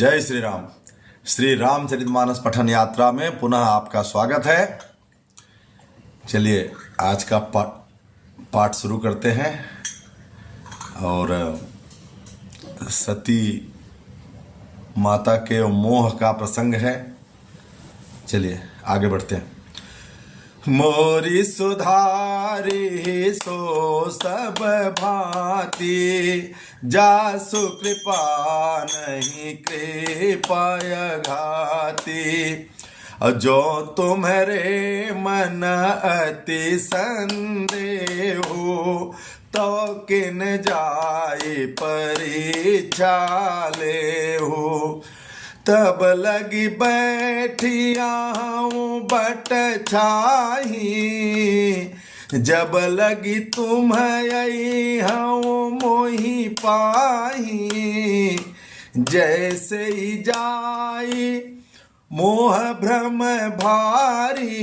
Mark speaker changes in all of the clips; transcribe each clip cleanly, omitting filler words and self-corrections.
Speaker 1: जय श्री राम। श्री रामचरितमानस पठन यात्रा में पुनः आपका स्वागत है। चलिए आज का पाठ शुरू करते हैं। और सती माता के मोह का प्रसंग है। चलिए आगे बढ़ते हैं। मोरी सुधारी सो सब भांति, जासु कृपा नहीं कृपाय घाती। जो तुम्हारे मन अति संदेह, तो किन जाय परीक्षा लेहु। तब लगी बैठिया हूँ बट छाही, जब लगी तुम आई हूँ मोहि पाही। जैसे ही जाई मोह भ्रम भारी,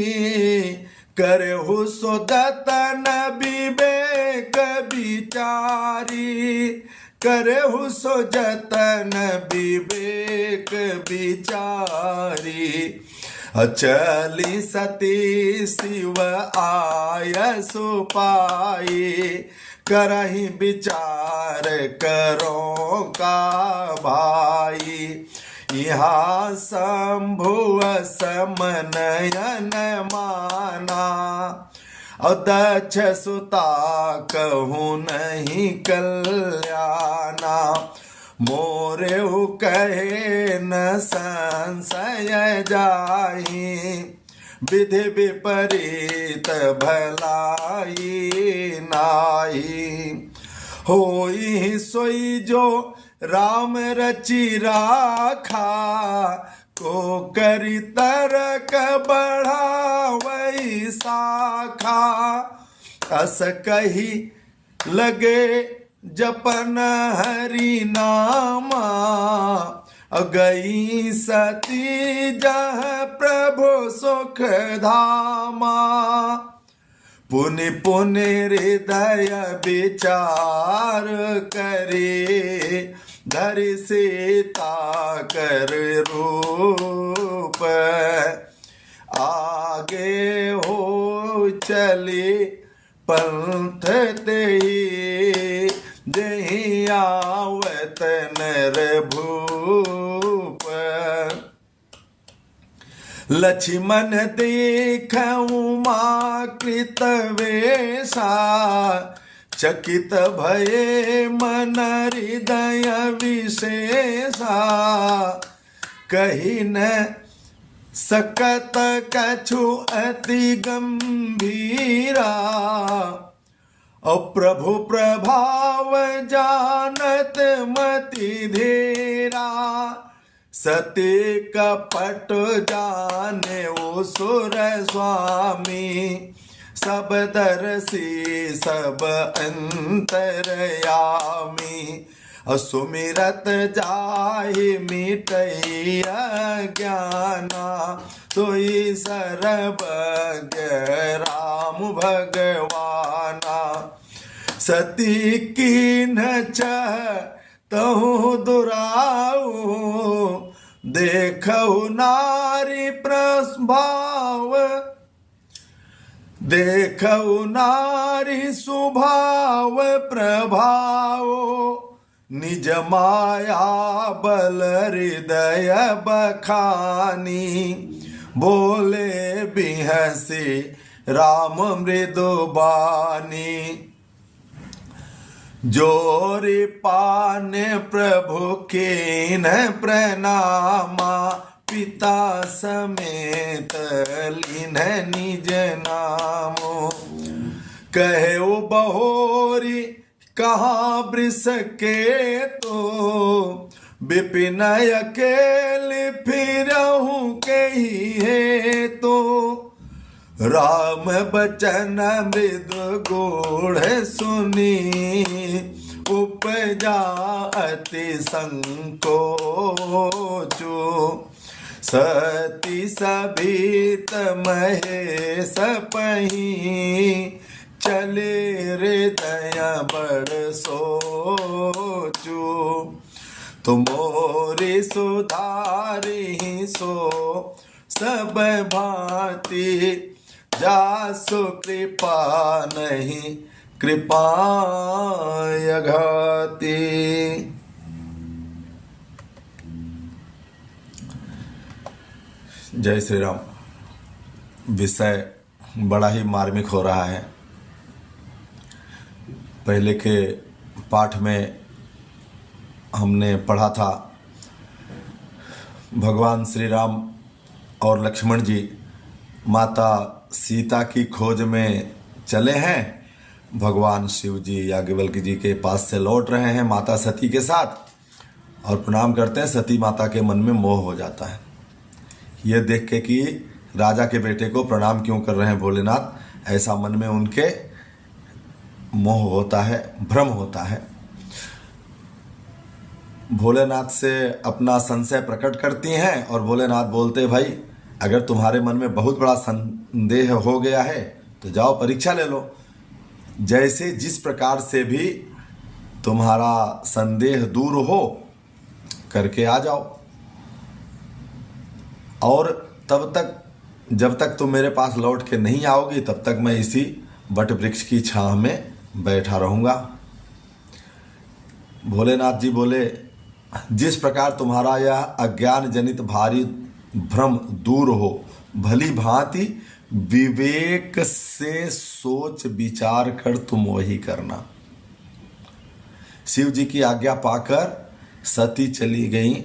Speaker 1: करहु सो दतन विवेक विचारी। करहु सो जतन विवेक विचारी। चली सती शिव आय सुपाई, करहि विचार करो का भाई। यहाँ शंभु समनयन माना, और दक्ष सुता कहूँ नहीं कल्याणा। मोरे कहे न संशय जाहि, विधि विपरीत भलाई नाही। होई सोई जो राम रचि राखा, को करी तरक बढ़ावई शाखा। अस कही लगे जपन हरि नामा, गई सती जह प्रभु सुख धामा। पुनि पुनि हृदय विचार करे, धरि सीता कर रूप। आगे हो चली पंथ तेहि, जहि आवत नर भूप। लक्ष्मण देखऊँ माँ कृत वेशा, चकित भये मन हृदय विशेषा। कही न सकत कछु अति गंभीरा, और प्रभु प्रभाव जानत मति धीरा। सती कपट जाने ओ सुर स्वामी, सब दर्शी सब अंतरयामी। सुमिरत जाहि मिटैया ज्ञाना, सोई सर्वज्ञ राम भगवाना। सती कीन चाहतहु दुराऊ, देखहु नारी प्रभाव। देखहु नारी स्वभाव प्रभाव, निज माया बल हृदय बखानी। बोले बिहसी राम मृदुबानी। जोरि पान प्रभु कीन प्रणामा, पिता समेत लीन निज नामो। कहे बहोरी कहाँ वृष के तो, विपिन अकेले फिरहूँ के ही है तो। राम बचन मृदु गूढ़ सुनी, उपजा अति संकोचो। सती सभीत महेश पही, चले हृदय बड़ सोचो। तुमोरी सुधारी सो सब भांति, जासु कृपा नहीं कृपा अघाती। जय श्री राम। विषय बड़ा ही मार्मिक हो रहा है। पहले के पाठ में हमने पढ़ा था भगवान श्री राम और लक्ष्मण जी माता सीता की खोज में चले हैं। भगवान शिव जी याज्ञवल्क्य जी के पास से लौट रहे हैं माता सती के साथ और प्रणाम करते हैं। सती माता के मन में मोह हो जाता है ये देख के कि राजा के बेटे को प्रणाम क्यों कर रहे हैं भोलेनाथ, ऐसा मन में उनके मोह होता है, भ्रम होता है। भोलेनाथ से अपना संशय प्रकट करती हैं और भोलेनाथ बोलते भाई अगर तुम्हारे मन में बहुत बड़ा संदेह हो गया है तो जाओ परीक्षा ले लो, जैसे जिस प्रकार से भी तुम्हारा संदेह दूर हो करके आ जाओ, और तब तक जब तक तुम मेरे पास लौट के नहीं आओगी तब तक मैं इसी वट वृक्ष की छांव में बैठा रहूँगा। भोलेनाथ जी बोले जिस प्रकार तुम्हारा यह अज्ञान जनित भारी भ्रम दूर हो, भली भांति विवेक से सोच विचार कर तुम वही करना। शिव जी की आज्ञा पाकर सती चली गई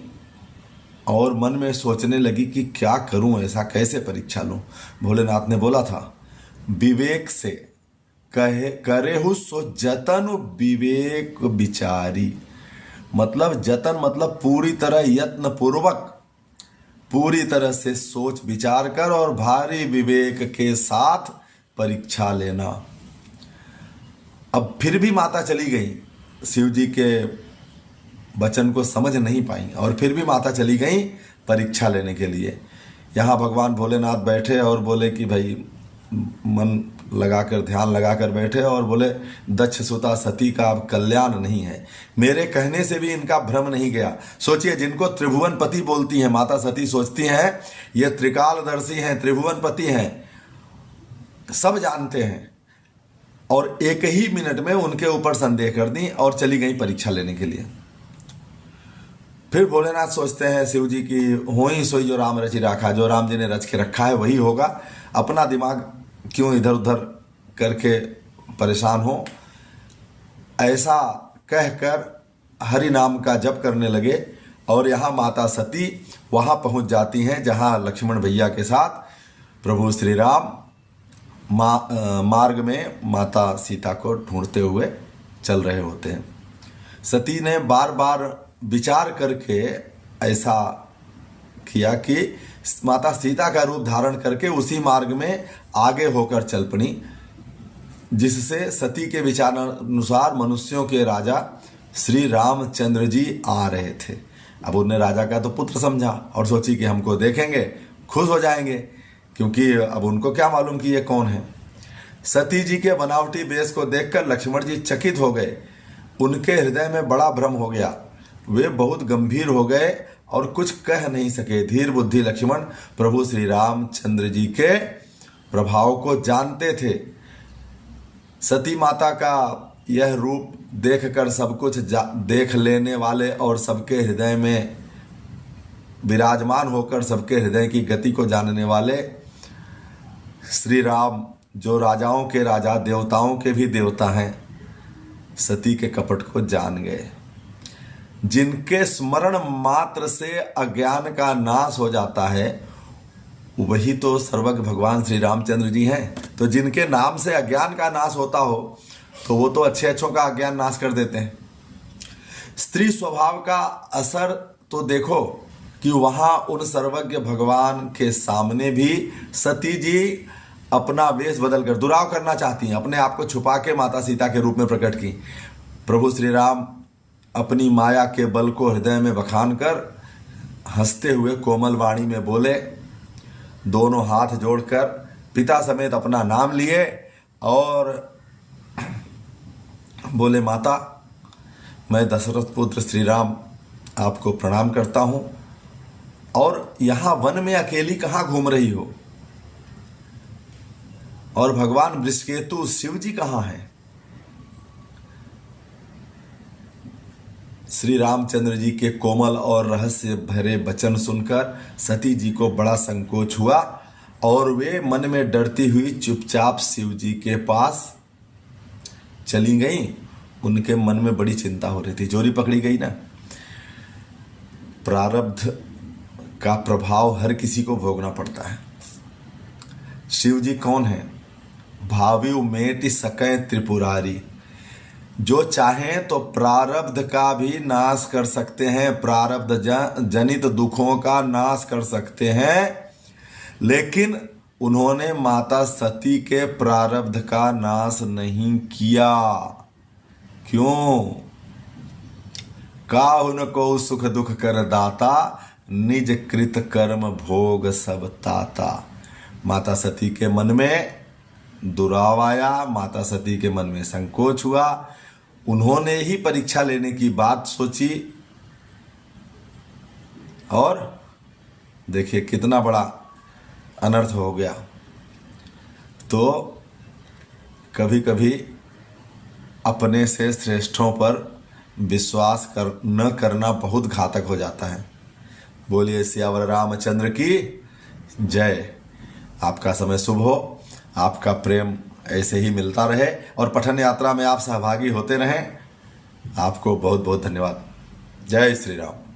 Speaker 1: और मन में सोचने लगी कि क्या करूं, ऐसा कैसे परीक्षा लूं। भोलेनाथ ने बोला था विवेक से कहे करेहु सो जतन विवेक विचारी, मतलब जतन मतलब पूरी तरह यत्न पूर्वक पूरी तरह से सोच विचार कर और भारी विवेक के साथ परीक्षा लेना। अब फिर भी माता चली गई, शिव जी के वचन को समझ नहीं पाई और फिर भी माता चली गई परीक्षा लेने के लिए। यहाँ भगवान भोलेनाथ बैठे और बोले कि भाई मन लगाकर ध्यान लगाकर बैठे और बोले दक्ष सुता सती का अब कल्याण नहीं है, मेरे कहने से भी इनका भ्रम नहीं गया। सोचिए जिनको त्रिभुवन पति बोलती हैं माता सती सोचती हैं ये त्रिकालदर्शी हैं, त्रिभुवन पति हैं, सब जानते हैं, और एक ही मिनट में उनके ऊपर संदेह कर दी और चली गई परीक्षा लेने के लिए। फिर भोलेनाथ सोचते हैं शिव जी की हो ही सोई जो राम रचि राखा, जो राम जी ने रच के रखा है वही होगा, अपना दिमाग क्यों इधर उधर करके परेशान हो। ऐसा कहकर हरि नाम का जप करने लगे और यहाँ माता सती वहाँ पहुँच जाती हैं जहाँ लक्ष्मण भैया के साथ प्रभु श्री राम मार्ग में माता सीता को ढूंढते हुए चल रहे होते हैं। सती ने बार बार विचार करके ऐसा किया कि माता सीता का रूप धारण करके उसी मार्ग में आगे होकर चल पड़ी, जिससे सती के विचार अनुसार मनुष्यों के राजा श्री रामचंद्र जी आ रहे थे। अब उन्हें राजा का तो पुत्र समझा और सोची कि हमको देखेंगे खुश हो जाएंगे, क्योंकि अब उनको क्या मालूम कि ये कौन है। सती जी के बनावटी वेश को देखकर लक्ष्मण जी चकित हो गए, उनके हृदय में बड़ा भ्रम हो गया, वे बहुत गंभीर हो गए और कुछ कह नहीं सके। धीर बुद्धि लक्ष्मण प्रभु श्री रामचंद्र जी के प्रभाव को जानते थे। सती माता का यह रूप देखकर सब कुछ देख लेने वाले और सबके हृदय में विराजमान होकर सबके हृदय की गति को जानने वाले श्री राम, जो राजाओं के राजा देवताओं के भी देवता हैं, सती के कपट को जान गए। जिनके स्मरण मात्र से अज्ञान का नाश हो जाता है वही तो सर्वज्ञ भगवान श्री रामचंद्र जी हैं। तो जिनके नाम से अज्ञान का नाश होता हो तो वो तो अच्छे अच्छों का अज्ञान नाश कर देते हैं। स्त्री स्वभाव का असर तो देखो कि वहाँ उन सर्वज्ञ भगवान के सामने भी सती जी अपना वेश बदलकर दुराव करना चाहती हैं, अपने आप को छुपा के माता सीता के रूप में प्रकट की। प्रभु श्री राम अपनी माया के बल को हृदय में बखान कर हंसते हुए कोमल वाणी में बोले, दोनों हाथ जोड़कर पिता समेत अपना नाम लिए और बोले, माता मैं दशरथ पुत्र श्री राम आपको प्रणाम करता हूं। और यहां वन में अकेली कहां घूम रही हो? और भगवान वृषकेतु शिव जी कहां हैं? श्री रामचंद्र जी के कोमल और रहस्य भरे वचन सुनकर सती जी को बड़ा संकोच हुआ और वे मन में डरती हुई चुपचाप शिव जी के पास चली गईं। उनके मन में बड़ी चिंता हो रही थी, चोरी पकड़ी गई ना। प्रारब्ध का प्रभाव हर किसी को भोगना पड़ता है। शिव जी कौन है? भावी मेटि सकै त्रिपुरारी, जो चाहें तो प्रारब्ध का भी नाश कर सकते हैं, प्रारब्ध जनित दुखों का नाश कर सकते हैं। लेकिन उन्होंने माता सती के प्रारब्ध का नाश नहीं किया। क्यों? काहुन को सुख दुख कर दाता, निज कृत कर्म भोग सब ताता। माता सती के मन में दुराव आया, माता सती के मन में संकोच हुआ। उन्होंने ही परीक्षा लेने की बात सोची और देखिए कितना बड़ा अनर्थ हो गया। तो कभी कभी अपने से श्रेष्ठों पर विश्वास न करना बहुत घातक हो जाता है। बोलिए सियावर रामचंद्र की जय। आपका समय शुभ हो, आपका प्रेम ऐसे ही मिलता रहे और पठन यात्रा में आप सहभागी होते रहें। आपको बहुत बहुत धन्यवाद। जय श्री राम।